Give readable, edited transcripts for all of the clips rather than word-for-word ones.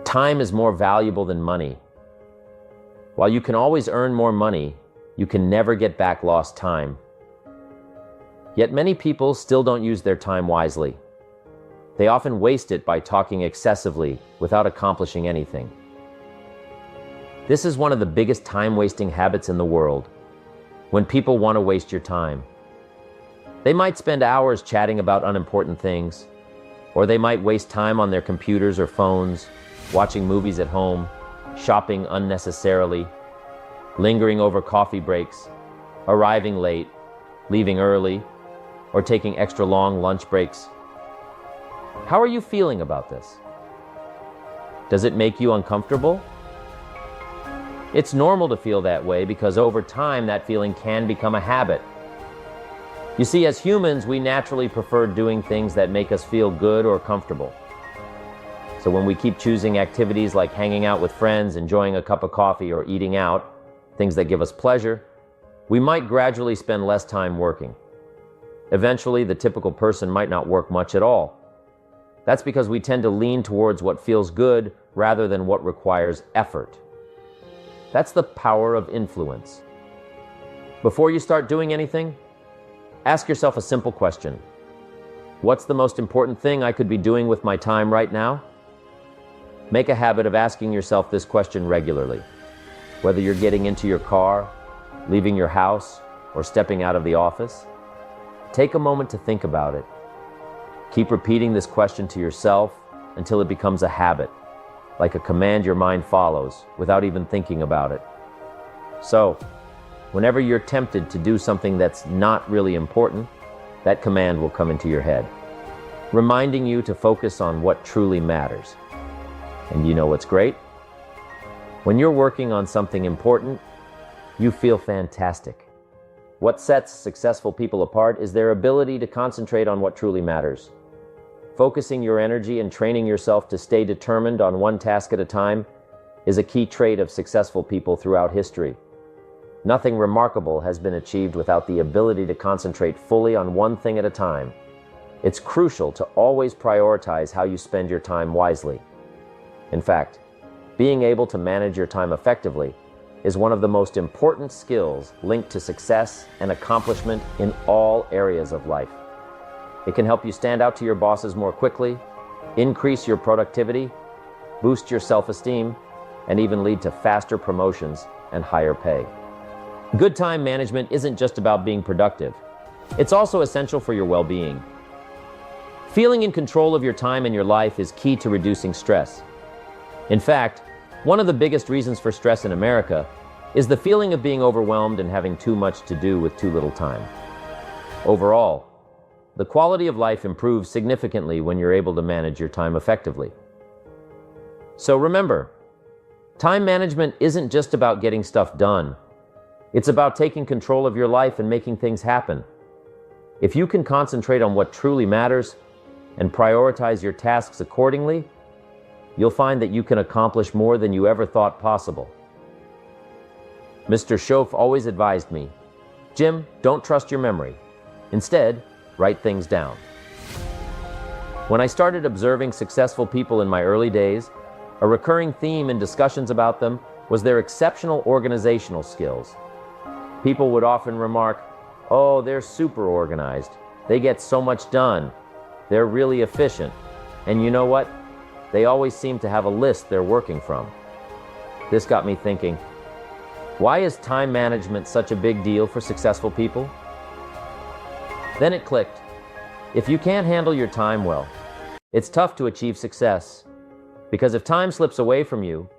Time is more valuable than money. While you can always earn more money, you can never get back lost time. Yet many people still don't use their time wisely. They often waste it by talking excessively without accomplishing anything. This is one of the biggest time-wasting habits in the world, when people want to waste your time. They might spend hours chatting about unimportant things, or they might waste time on their computers or phones, watching movies at home, shopping unnecessarily, lingering over coffee breaks, arriving late, leaving early, or taking extra long lunch breaks. How are you feeling about this? Does it make you uncomfortable? It's normal to feel that way because over time that feeling can become a habit. You see, as humans, we naturally prefer doing things that make us feel good or comfortable. So when we keep choosing activities like hanging out with friends, enjoying a cup of coffee, or eating out, things that give us pleasure, we might gradually spend less time working. Eventually, the typical person might not work much at all. That's because we tend to lean towards what feels good rather than what requires effort. That's the power of influence. Before you start doing anything, ask yourself a simple question. What's the most important thing I could be doing with my time right now? Make a habit of asking yourself this question regularly. Whether you're getting into your car, leaving your house, or stepping out of the office, take a moment to think about it. Keep repeating this question to yourself until it becomes a habit, like a command your mind follows without even thinking about it. So, whenever you're tempted to do something that's not really important, that command will come into your head, reminding you to focus on what truly matters. And you know what's great? When you're working on something important, you feel fantastic. What sets successful people apart is their ability to concentrate on what truly matters. Focusing your energy and training yourself to stay determined on one task at a time is a key trait of successful people throughout history. Nothing remarkable has been achieved without the ability to concentrate fully on one thing at a time. It's crucial to always prioritize how you spend your time wisely. In fact, being able to manage your time effectively is one of the most important skills linked to success and accomplishment in all areas of life. It can help you stand out to your bosses more quickly, increase your productivity, boost your self-esteem, and even lead to faster promotions and higher pay. Good time management isn't just about being productive. It's also essential for your well-being. Feeling in control of your time and your life is key to reducing stress. In fact, one of the biggest reasons for stress in America is the feeling of being overwhelmed and having too much to do with too little time. Overall, the quality of life improves significantly when you're able to manage your time effectively. So remember, time management isn't just about getting stuff done. It's about taking control of your life and making things happen. If you can concentrate on what truly matters and prioritize your tasks accordingly, you'll find that you can accomplish more than you ever thought possible. Mr. Schoaf always advised me, Jim, don't trust your memory. Instead, write things down. When I started observing successful people in my early days, a recurring theme in discussions about them was their exceptional organizational skills. People would often remark, "Oh, they're super organized. They get so much done. They're really efficient. And you know what? They always seem to have a list they're working from." This got me thinking, why is time management such a big deal for successful people? Then it clicked. If you can't handle your time well, it's tough to achieve success. Because if time slips away from you,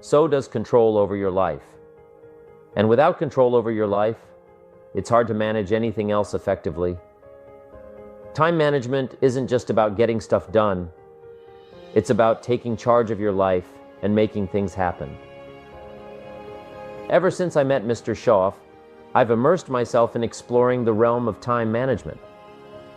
so does control over your life. And without control over your life, it's hard to manage anything else effectively. Time management isn't just about getting stuff done. It's about taking charge of your life and making things happen. Ever since I met Mr. Schoaf, I've immersed myself in exploring the realm of time management.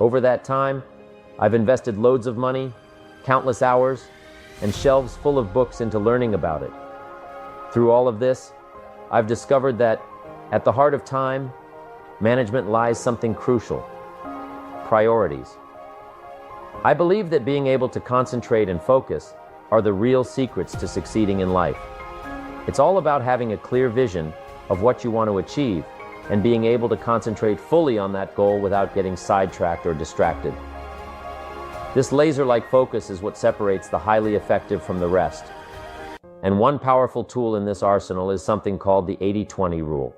Over that time, I've invested loads of money, countless hours, and shelves full of books into learning about it. Through all of this, I've discovered that at the heart of time management lies something crucial: priorities. I believe that being able to concentrate and focus are the real secrets to succeeding in life. It's all about having a clear vision of what you want to achieve and being able to concentrate fully on that goal without getting sidetracked or distracted. This laser-like focus is what separates the highly effective from the rest. And one powerful tool in this arsenal is something called the 80-20 rule,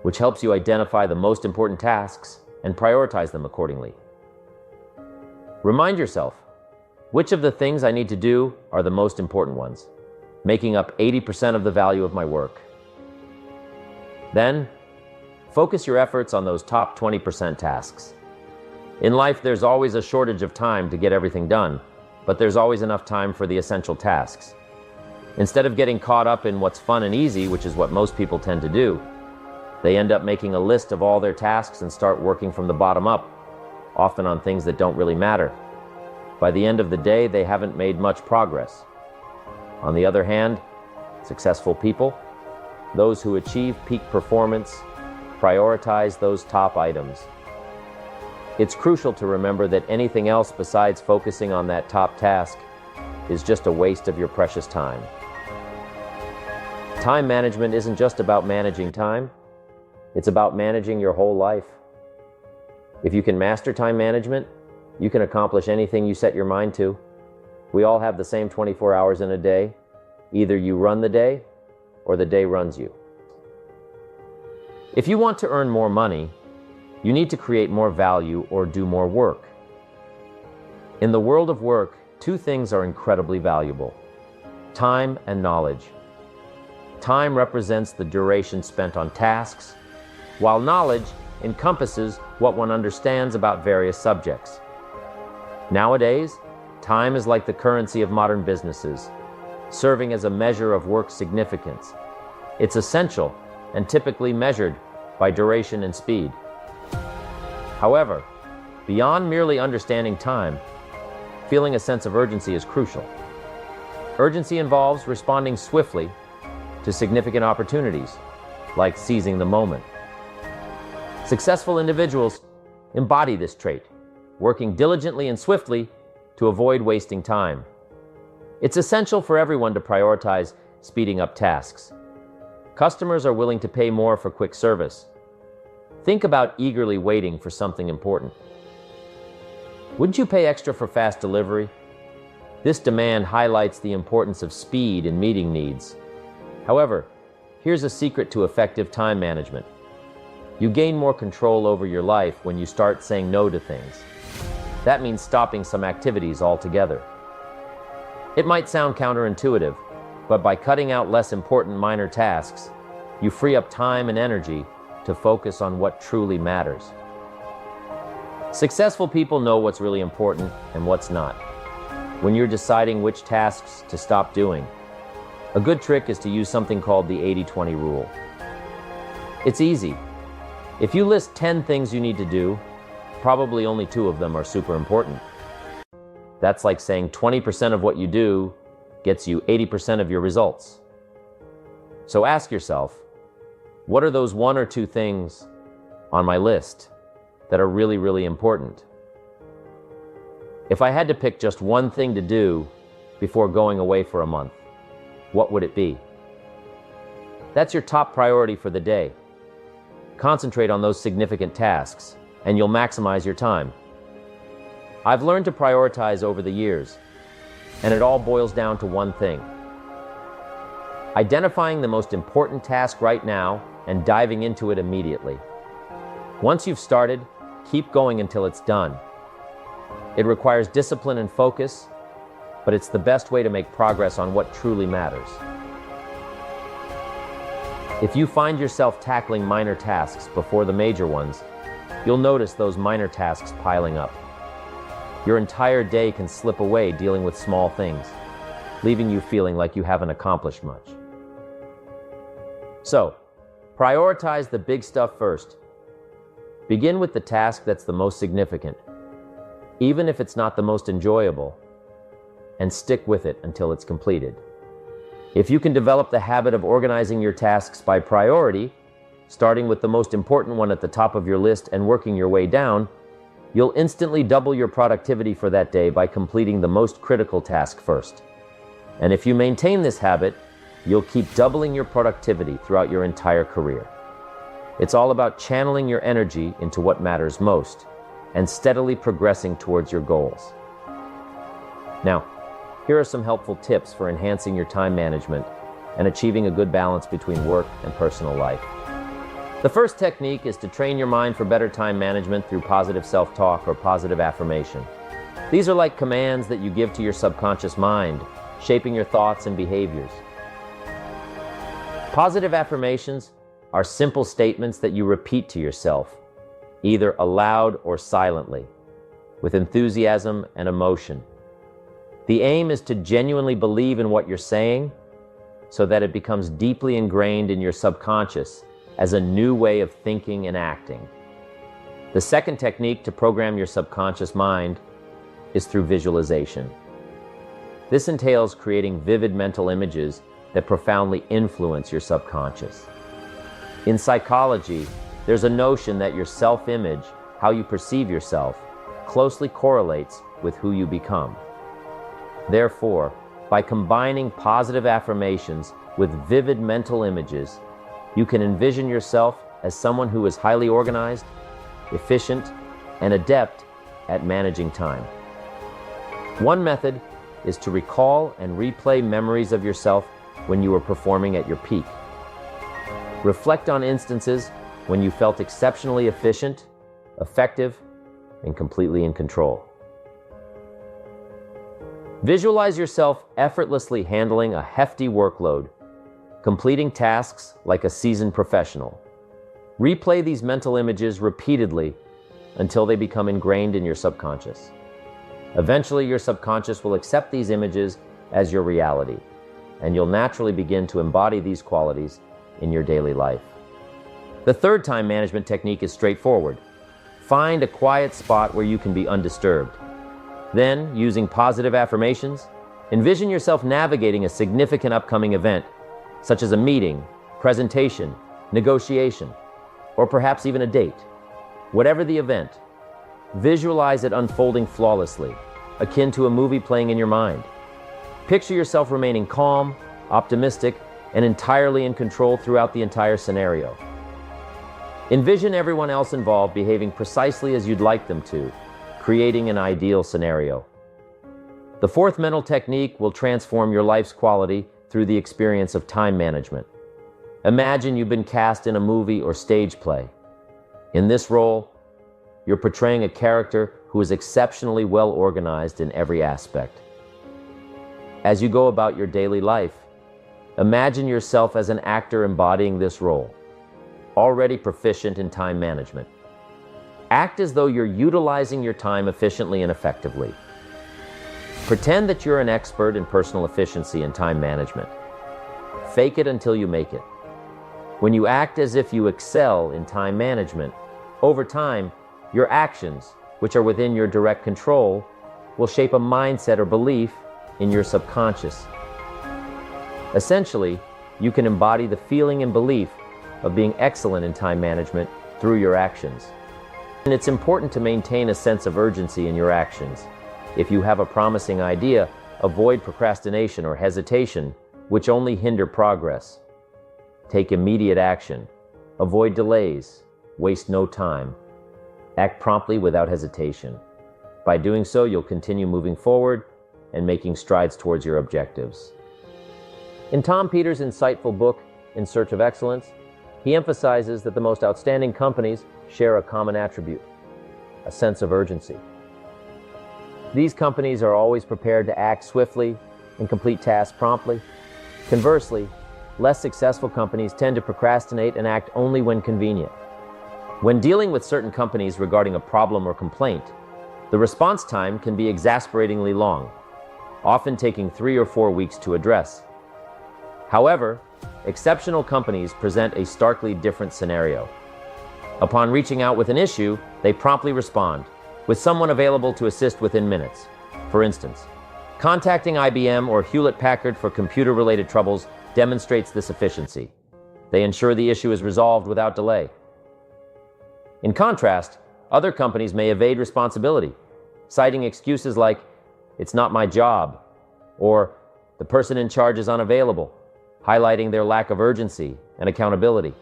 which helps you identify the most important tasks and prioritize them accordingly. Remind yourself, which of the things I need to do are the most important ones, making up 80% of the value of my work. Then, focus your efforts on those top 20% tasks. In life, there's always a shortage of time to get everything done, but there's always enough time for the essential tasks. Instead of getting caught up in what's fun and easy, which is what most people tend to do, they end up making a list of all their tasks and start working from the bottom up, often on things that don't really matter. By the end of the day, they haven't made much progress. On the other hand, successful people, those who achieve peak performance, prioritize those top items. It's crucial to remember that anything else besides focusing on that top task is just a waste of your precious time. Time management isn't just about managing time, it's about managing your whole life. If you can master time management, you can accomplish anything you set your mind to. We all have the same 24 hours in a day. Either you run the day, or the day runs you. If you want to earn more money, you need to create more value or do more work. In the world of work, two things are incredibly valuable: time and knowledge. Time represents the duration spent on tasks, while knowledge encompasses what one understands about various subjects. Nowadays, time is like the currency of modern businesses, serving as a measure of work significance. It's essential and typically measured by duration and speed. However, beyond merely understanding time, feeling a sense of urgency is crucial. Urgency involves responding swiftly to significant opportunities, like seizing the moment. Successful individuals embody this trait, working diligently and swiftly to avoid wasting time. It's essential for everyone to prioritize speeding up tasks. Customers are willing to pay more for quick service. Think about eagerly waiting for something important. Wouldn't you pay extra for fast delivery? This demand highlights the importance of speed in meeting needs. However, here's a secret to effective time management. You gain more control over your life when you start saying no to things. That means stopping some activities altogether. It might sound counterintuitive, but by cutting out less important minor tasks, you free up time and energy to focus on what truly matters. Successful people know what's really important and what's not. When you're deciding which tasks to stop doing, a good trick is to use something called the 80-20 rule. It's easy. If you list 10 things you need to do, probably only 2 of them are super important. That's like saying 20% of what you do gets you 80% of your results. So ask yourself, what are those 1 or 2 things on my list that are really, really important? If I had to pick just one thing to do before going away for a month, what would it be? That's your top priority for the day. Concentrate on those significant tasks, and you'll maximize your time. I've learned to prioritize over the years, and it all boils down to one thing: identifying the most important task right now and diving into it immediately. Once you've started, keep going until it's done. It requires discipline and focus, but it's the best way to make progress on what truly matters. If you find yourself tackling minor tasks before the major ones, you'll notice those minor tasks piling up. Your entire day can slip away dealing with small things, leaving you feeling like you haven't accomplished much. So, prioritize the big stuff first. Begin with the task that's the most significant, even if it's not the most enjoyable, and stick with it until it's completed. If you can develop the habit of organizing your tasks by priority, starting with the most important one at the top of your list and working your way down, you'll instantly double your productivity for that day by completing the most critical task first. And if you maintain this habit, you'll keep doubling your productivity throughout your entire career. It's all about channeling your energy into what matters most and steadily progressing towards your goals. Now, here are some helpful tips for enhancing your time management and achieving a good balance between work and personal life. The first technique is to train your mind for better time management through positive self-talk or positive affirmation. These are like commands that you give to your subconscious mind, shaping your thoughts and behaviors. Positive affirmations are simple statements that you repeat to yourself, either aloud or silently, with enthusiasm and emotion. The aim is to genuinely believe in what you're saying so that it becomes deeply ingrained in your subconscious as a new way of thinking and acting. The second technique to program your subconscious mind is through visualization. This entails creating vivid mental images that profoundly influence your subconscious. In psychology, there's a notion that your self-image, how you perceive yourself, closely correlates with who you become. Therefore, by combining positive affirmations with vivid mental images, you can envision yourself as someone who is highly organized, efficient, and adept at managing time. One method is to recall and replay memories of yourself when you were performing at your peak. Reflect on instances when you felt exceptionally efficient, effective, and completely in control. Visualize yourself effortlessly handling a hefty workload, completing tasks like a seasoned professional. Replay these mental images repeatedly until they become ingrained in your subconscious. Eventually, your subconscious will accept these images as your reality, and you'll naturally begin to embody these qualities in your daily life. The third time management technique is straightforward. Find a quiet spot where you can be undisturbed. Then, using positive affirmations, envision yourself navigating a significant upcoming event, such as a meeting, presentation, negotiation, or perhaps even a date. Whatever the event, visualize it unfolding flawlessly, akin to a movie playing in your mind. Picture yourself remaining calm, optimistic, and entirely in control throughout the entire scenario. Envision everyone else involved behaving precisely as you'd like them to, creating an ideal scenario. The fourth mental technique will transform your life's quality through the experience of time management. Imagine you've been cast in a movie or stage play. In this role, you're portraying a character who is exceptionally well organized in every aspect. As you go about your daily life, imagine yourself as an actor embodying this role, already proficient in time management. Act as though you're utilizing your time efficiently and effectively. Pretend that you're an expert in personal efficiency and time management. Fake it until you make it. When you act as if you excel in time management, over time, your actions, which are within your direct control, will shape a mindset or belief in your subconscious. Essentially, you can embody the feeling and belief of being excellent in time management through your actions. And it's important to maintain a sense of urgency in your actions. If you have a promising idea, avoid procrastination or hesitation, which only hinder progress. Take immediate action. Avoid delays. Waste no time. Act promptly without hesitation. By doing so, you'll continue moving forward and making strides towards your objectives. In Tom Peters' insightful book, In Search of Excellence, he emphasizes that the most outstanding companies share a common attribute: a sense of urgency. These companies are always prepared to act swiftly and complete tasks promptly. Conversely, less successful companies tend to procrastinate and act only when convenient. When dealing with certain companies regarding a problem or complaint, the response time can be exasperatingly long, often taking 3 or 4 weeks to address. However, exceptional companies present a starkly different scenario. Upon reaching out with an issue, they promptly respond, with someone available to assist within minutes. For instance, contacting IBM or Hewlett-Packard for computer-related troubles demonstrates this efficiency. They ensure the issue is resolved without delay. In contrast, other companies may evade responsibility, citing excuses like, "It's not my job," or the person in charge is unavailable, highlighting their lack of urgency and accountability.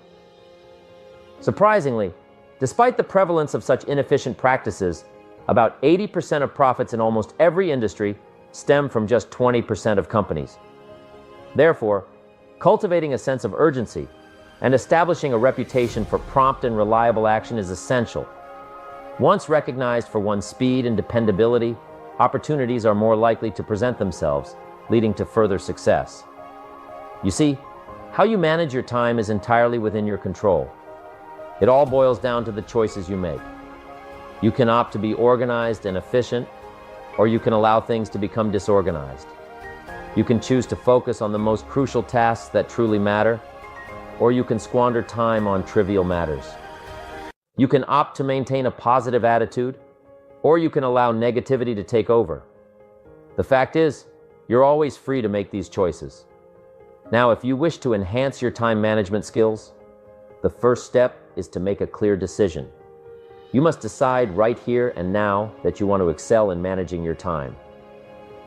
Surprisingly, despite the prevalence of such inefficient practices, about 80% of profits in almost every industry stem from just 20% of companies. Therefore, cultivating a sense of urgency and establishing a reputation for prompt and reliable action is essential. Once recognized for one's speed and dependability, opportunities are more likely to present themselves, leading to further success. You see, how you manage your time is entirely within your control. It all boils down to the choices you make. You can opt to be organized and efficient, or you can allow things to become disorganized. You can choose to focus on the most crucial tasks that truly matter, or you can squander time on trivial matters. You can opt to maintain a positive attitude, or you can allow negativity to take over. The fact is, you're always free to make these choices. Now, if you wish to enhance your time management skills, the first step is to make a clear decision. You must decide right here and now that you want to excel in managing your time.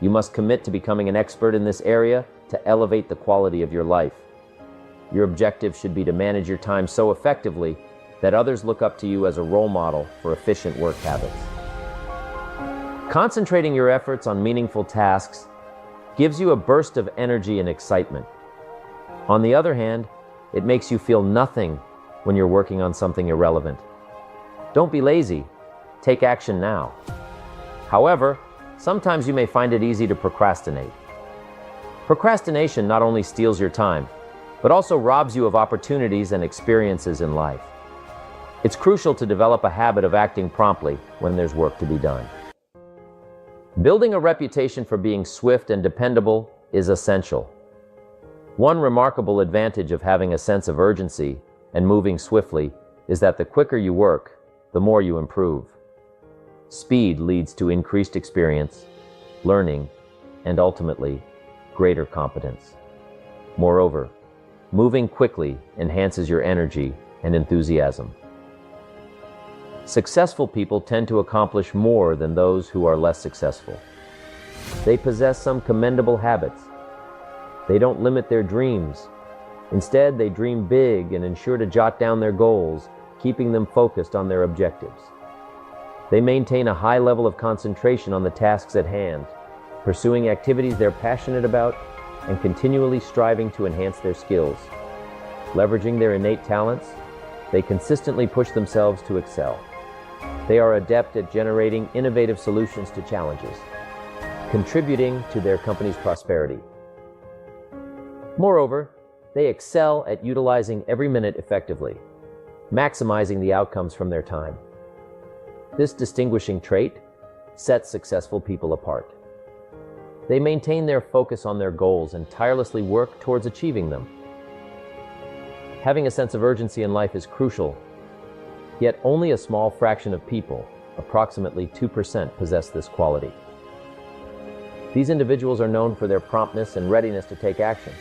You must commit to becoming an expert in this area to elevate the quality of your life. Your objective should be to manage your time so effectively that others look up to you as a role model for efficient work habits. Concentrating your efforts on meaningful tasks gives you a burst of energy and excitement. On the other hand, it makes you feel nothing when you're working on something irrelevant. Don't be lazy. Take action now. However, sometimes you may find it easy to procrastinate. Procrastination not only steals your time, but also robs you of opportunities and experiences in life. It's crucial to develop a habit of acting promptly when there's work to be done. Building a reputation for being swift and dependable is essential. One remarkable advantage of having a sense of urgency and moving swiftly is that the quicker you work, the more you improve. Speed leads to increased experience, learning, and ultimately, greater competence. Moreover, moving quickly enhances your energy and enthusiasm. Successful people tend to accomplish more than those who are less successful. They possess some commendable habits. They don't limit their dreams. Instead, they dream big and ensure to jot down their goals, keeping them focused on their objectives. They maintain a high level of concentration on the tasks at hand, pursuing activities they're passionate about and continually striving to enhance their skills. Leveraging their innate talents, they consistently push themselves to excel. They are adept at generating innovative solutions to challenges, contributing to their company's prosperity. Moreover, they excel at utilizing every minute effectively, maximizing the outcomes from their time. This distinguishing trait sets successful people apart. They maintain their focus on their goals and tirelessly work towards achieving them. Having a sense of urgency in life is crucial, yet only a small fraction of people, approximately 2%, possess this quality. These individuals are known for their promptness and readiness to take action.